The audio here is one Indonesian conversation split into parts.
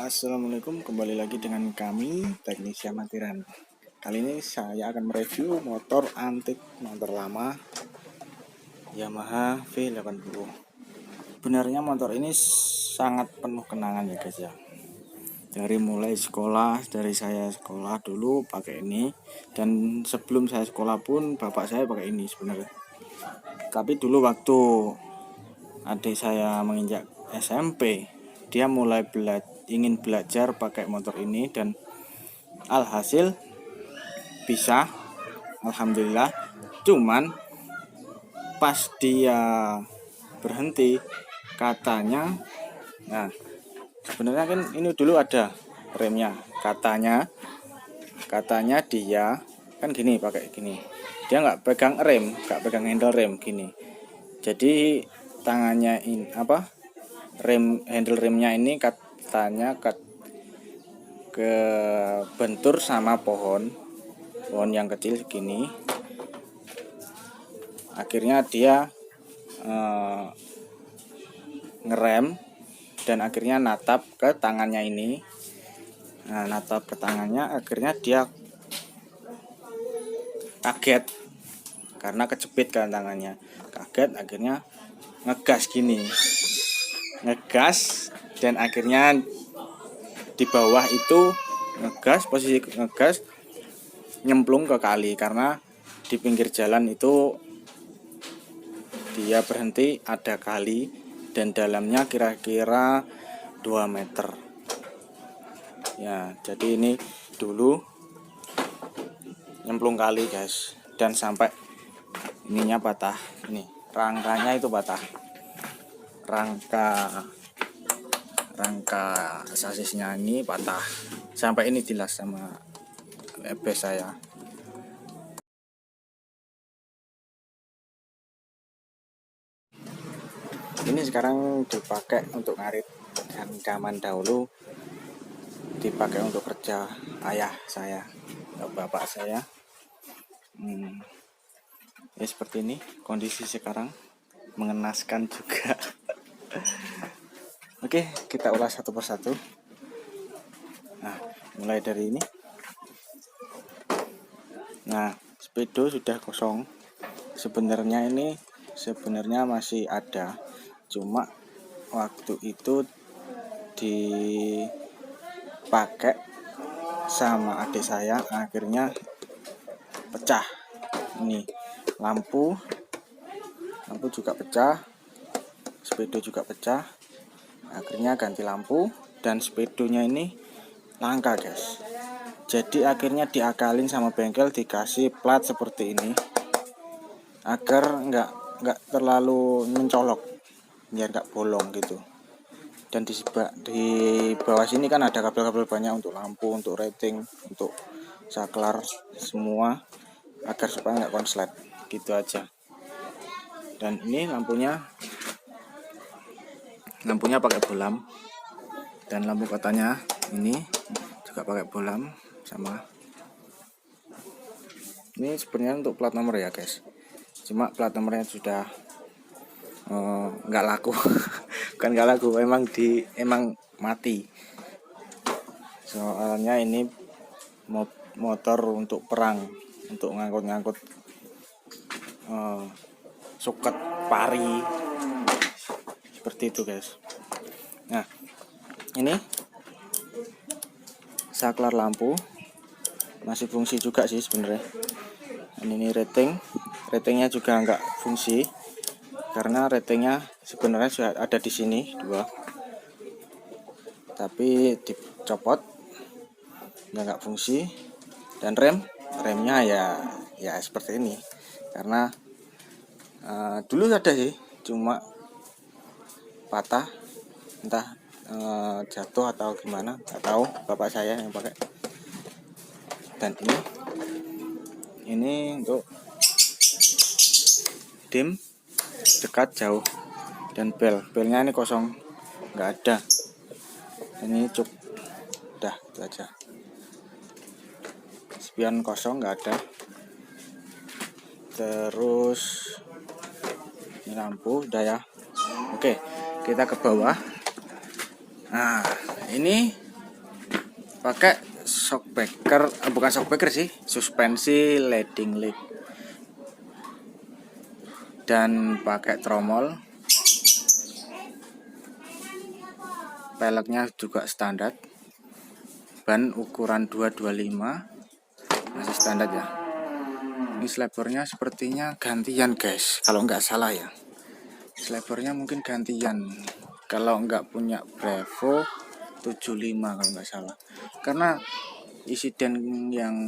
Assalamualaikum, kembali lagi dengan kami Teknisi Amatiran. Kali ini saya akan mereview motor antik, motor lama Yamaha V80. Sebenarnya motor ini sangat penuh kenangan ya guys ya. Dari mulai sekolah, dari saya sekolah dulu pakai ini, dan sebelum saya sekolah pun bapak saya pakai ini sebenarnya. Tapi dulu waktu adik saya menginjak SMP, dia mulai ingin belajar pakai motor ini dan alhasil bisa, alhamdulillah. Cuman pas dia berhenti katanya, nah sebenarnya kan ini dulu ada remnya, katanya dia kan gini, pakai gini, dia nggak pegang rem, nggak pegang handle rem gini. Jadi tangannya ini handle remnya ini katanya ke bentur sama pohon yang kecil segini. Akhirnya dia ngerem dan akhirnya natap ke tangannya ini. Nah, natap ke tangannya, akhirnya dia kaget karena kejepit kan tangannya. Kaget, akhirnya ngegas gini. Ngegas dan akhirnya di bawah itu posisi ngegas nyemplung ke kali, karena di pinggir jalan itu dia berhenti, ada kali dan dalamnya kira-kira 2 meter ya. Jadi ini dulu nyemplung kali guys, dan sampai ininya patah, ini rangkanya itu patah, rangka sasisnya ini patah, sampai ini dilas sama ebes saya. Ini sekarang dipakai untuk ngarit, dan zaman dahulu dipakai untuk kerja ayah saya atau bapak saya. Ya seperti ini kondisi sekarang, mengenaskan juga. Oke, kita ulas satu persatu. Nah, mulai dari ini. Nah, speedo sudah kosong. Sebenarnya masih ada, cuma waktu itu dipakai sama adik saya, akhirnya pecah. Ini lampu juga pecah, speedo juga pecah. Akhirnya ganti lampu, dan speedonya ini langka guys. Jadi akhirnya diakalin sama bengkel, dikasih plat seperti ini agar nggak terlalu mencolok, biar nggak bolong gitu. Dan di bawah sini kan ada kabel-kabel banyak untuk lampu, untuk rating, untuk saklar semua, agar supaya nggak konslet gitu aja. Dan ini lampunya pakai bolam, dan lampu kotanya ini juga pakai bolam sama. Ini sebenarnya untuk plat nomor ya guys, cuma plat nomornya sudah nggak laku. Bukan nggak laku, emang mati. Soalnya ini motor untuk perang, untuk ngangkut suket pari, seperti itu guys. Nah, ini saklar lampu masih fungsi juga sih sebenarnya. Ini ratingnya juga nggak fungsi, karena ratingnya sebenarnya sudah ada di sini 2, tapi dicopot, nggak fungsi. Dan remnya ya seperti ini, karena dulu ada sih, cuma patah, entah jatuh atau gimana, nggak tahu, bapak saya yang pakai. Dan ini untuk dim, dekat, jauh, dan belnya ini kosong, nggak ada. Ini udah itu aja, spion kosong, nggak ada. Terus ini lampu udah ya. Oke, kita ke bawah. Nah, ini pakai shockbreaker, bukan shockbreaker sih, suspensi leading link, dan pakai tromol. Peleknya juga standar, ban ukuran 225 masih standar ya. Ini slipernya sepertinya gantian guys, kalau nggak salah ya. Slipernya mungkin gantian, kalau nggak punya Bravo 75 kalau nggak salah. Karena insiden yang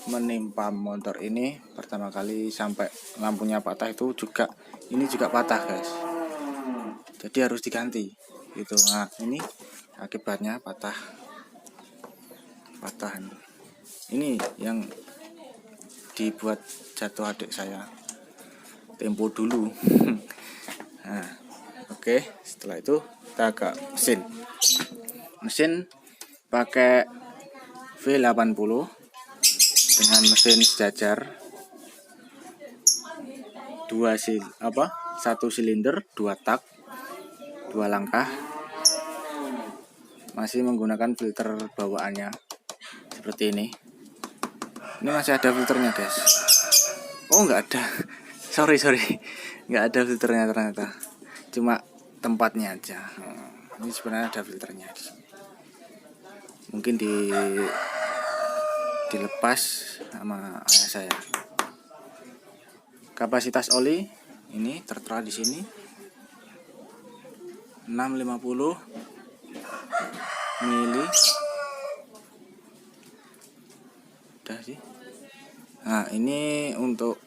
menimpa motor ini pertama kali sampai lampunya patah itu juga, ini juga patah guys. Jadi harus diganti gitu. Nah, ini akibatnya patahan. Ini yang dibuat jatuh adik saya tempo dulu. Nah, oke, setelah itu kita ke mesin pakai V80 dengan mesin sejajar 1 silinder 2 tak 2 langkah, masih menggunakan filter bawaannya seperti ini masih ada filternya guys. Oh nggak ada, sorry nggak ada filternya ternyata, cuma tempatnya aja. Ini sebenarnya ada filternya di sini. Mungkin dilepas sama ayah saya. Kapasitas oli ini tertera di sini 650 mili. Udah sih. Nah, ini untuk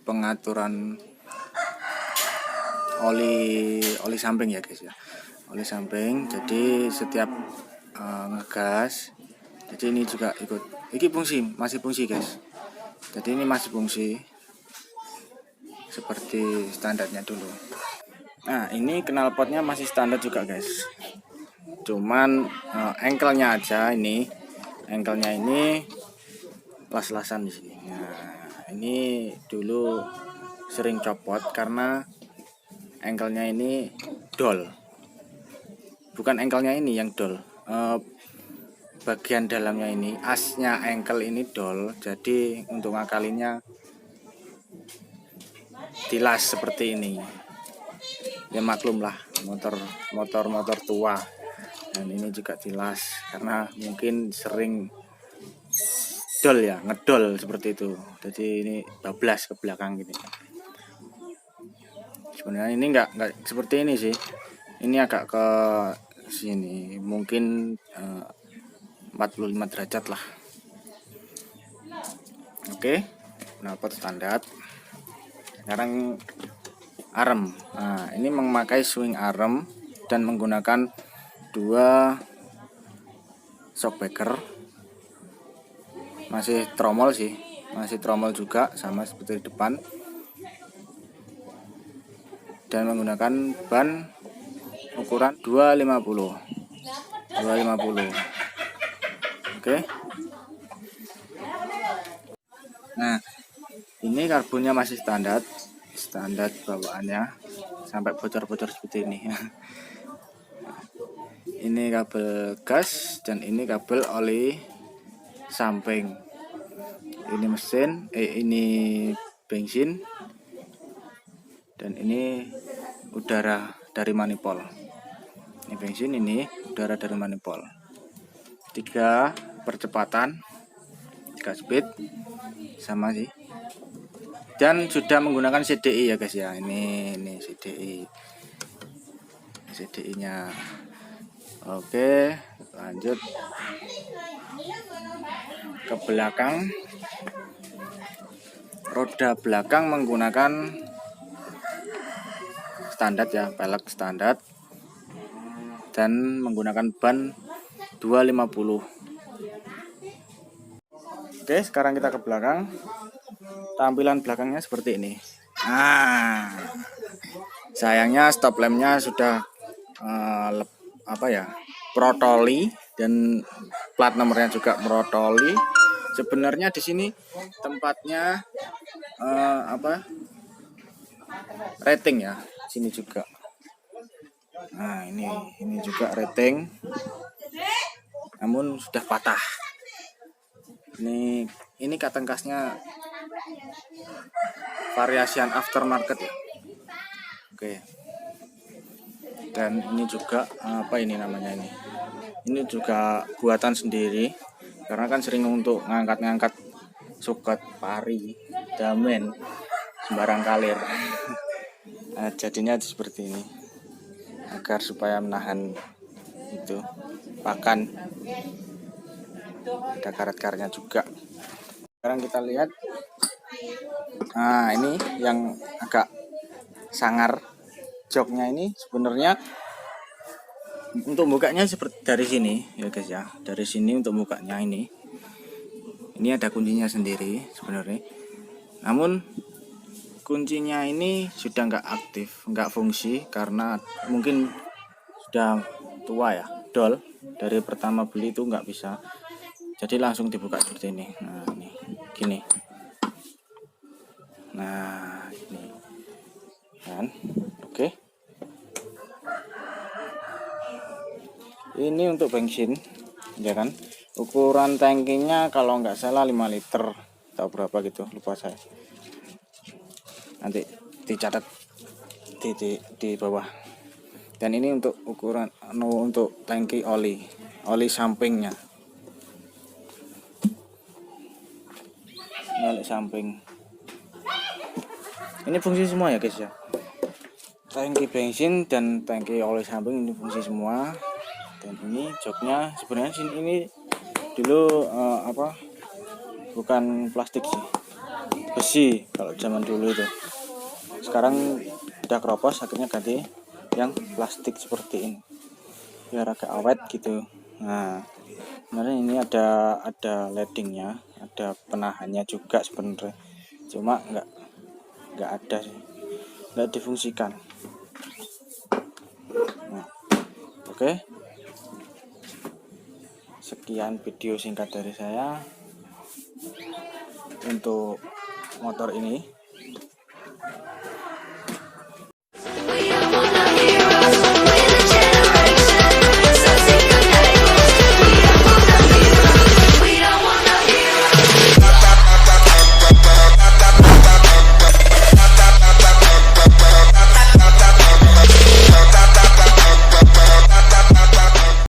pengaturan oli samping ya guys ya. Oli samping. Jadi setiap ngegas, jadi ini juga ikut. Ini masih fungsi guys. Jadi ini masih fungsi seperti standarnya dulu. Nah, ini knalpotnya masih standar juga guys. Cuman engkelnya aja ini. Engkelnya ini las-lasan di sini. Nah, ini dulu sering copot karena engkelnya ini dol. Bukan engkelnya ini yang dol. Bagian dalamnya ini, asnya engkel ini dol. Jadi untuk ngakalinnya dilas seperti ini. Ya maklum lah, motor tua. Dan ini juga dilas karena mungkin sering dol ya, ngedol seperti itu. Jadi ini bablas ke belakang gini. Sebenarnya ini enggak seperti ini sih. Ini agak ke sini, mungkin 45 derajat lah. Oke, knalpot standar. Sekarang arm. Nah, ini memakai swing arm dan menggunakan 2 shockbreaker. Masih tromol sih, masih tromol juga sama seperti di depan. Dan menggunakan ban ukuran 250. Oke. Nah, ini karbonnya masih standar bawaannya, sampai bocor-bocor seperti ini. Ini kabel gas dan ini kabel oli samping. Ini mesin, ini bensin, dan ini udara dari manifold. Ini bensin, ini udara dari manifold. 3 percepatan, 3 speed, sama sih. Dan sudah menggunakan CDI ya guys ya. Ini CDI-nya. Oke, lanjut ke belakang. Roda belakang menggunakan standar ya, pelek standar, dan menggunakan ban 250. Oke, sekarang kita ke belakang. Tampilan belakangnya seperti ini. Nah, sayangnya stop lampnya sudah protoli, dan plat nomornya juga protoli. Sebenarnya di sini tempatnya rating ya, sini juga. Nah, ini juga rating. namun sudah patah. Ini kateng kasnya variasian aftermarket ya. Oke. Dan ini juga apa ini namanya ini? Ini juga buatan sendiri karena kan sering untuk ngangkat-ngangkat suket, pari, damen, sembarang kalir. Nah, jadinya seperti ini agar supaya menahan itu pakan. Ada karet-karetnya juga. Sekarang kita lihat, nah ini yang agak sangar joknya ini sebenarnya untuk bukanya seperti dari sini ya guys ya, dari sini untuk bukanya ini ada kuncinya sendiri sebenarnya, namun kuncinya ini sudah nggak aktif, nggak fungsi karena mungkin sudah tua ya, dol dari pertama beli itu nggak bisa, jadi langsung dibuka seperti ini. Nah ini gini, nah ini kan oke. Ini untuk bensin ya kan, ukuran tangkinya kalau nggak salah 5 liter atau berapa gitu, lupa saya, nanti dicatat di bawah. Dan ini untuk ukuran untuk tangki oli sampingnya, oli samping ini fungsi semua ya guys ya, tangki bensin dan tangki oli samping ini fungsi semua. Dan ini joknya sebenarnya sini ini dulu bukan plastik sih, besi kalau zaman dulu itu. Sekarang udah keropos, akhirnya ganti yang plastik seperti ini biar agak awet gitu. Nah sebenarnya ini ada ledingnya, ada penahannya juga sebenarnya, cuma nggak ada sih, nggak difungsikan. Nah, oke. Sekian video singkat dari saya untuk motor ini.